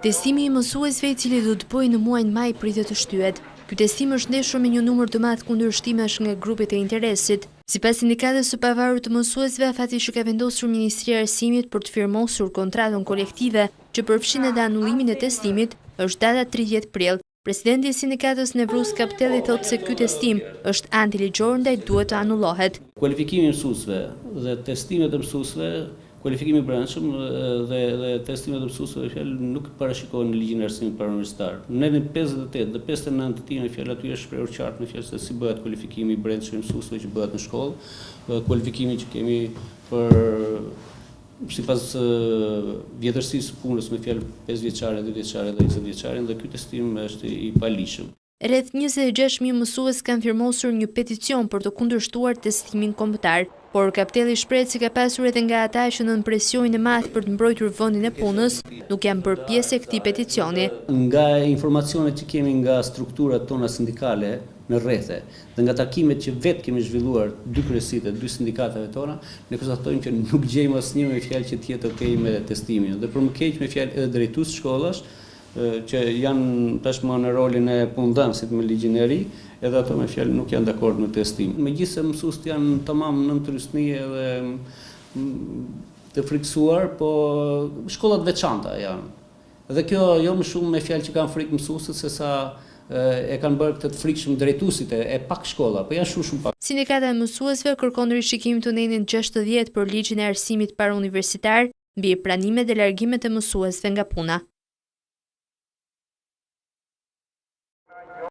Testimi I mësuesve I cili do të bëjë në muajin maj pritet të shtyhet. Ky testim është ndeshur me një numër të madh kundërshtimesh nga grupet e interesit. Sipas sindikatës së pavarur të mësuesve, afati që ka vendosur Ministria e Arsimit për të firmosur kontratën kolektive që përfshin edhe anullimin e testimit është data 30 prill. Presidenti I sindikatës Nevruz Kaptelli thotë se ky testim është antiligjor ndaj duhet të anullohet. Kualifikimi I mësuesve dhe testimet e mësuesve, kualifikimi I brendshëm dhe testimet e mësuesve nuk parashikohen në ligjin e arsimit parauniversitar. Në vendin 58 dhe 59 të tij në fjalë aty është shprehur qartë në fjalë se si bëhet kualifikimi I brendshëm I mësuesve që bëhet në shkollë, kualifikimi që kemi për sipas vjetërsisë së punës me fjalë 5 vjeçare, 2 vjeçare dhe 20 vjeçare, dhe ky testim është I palishëm. Rreth 26.000 mësues kanë firmosur një peticion për të kundërshtuar testimin kombëtar, por Kaptelli shpreh se ka pasur edhe nga ata që nën presionin e madh për të mbrojtur vendin e punës, nuk janë bërë pjesë e këtij peticioni. Nga informacionet që kemi nga strukturat tona sindikale në rrethe dhe nga takimet që vetë kemi zhvilluar dy kryesitë e dy sindikatave tona, ne konstatojmë që nuk gjejmë asnjë me fjalë që të jetë okay me testimin. Dhe për më keq me fjalë edhe drejtues shkollash që janë tashmë në rolin e punëdhënësit me ligjin e ri, edhe ato me fjalë nuk janë dakord me testim. Megjithëse mësuesit janë tamam në trysni edhe të friksuar, po shkollat veçanta janë. Dhe kjo jo më shumë me fjalë që kanë frikë mësuesit se sa e kanë bërë këtë të frikshëm drejtuesit e pak shkolla, po janë shumë pak. Sindikata e mësuesve kërkon rishikim të nenin 60 për ligjin e arsimit parauniversitar mbi pranimet dhe largimet e mësuesve nga puna.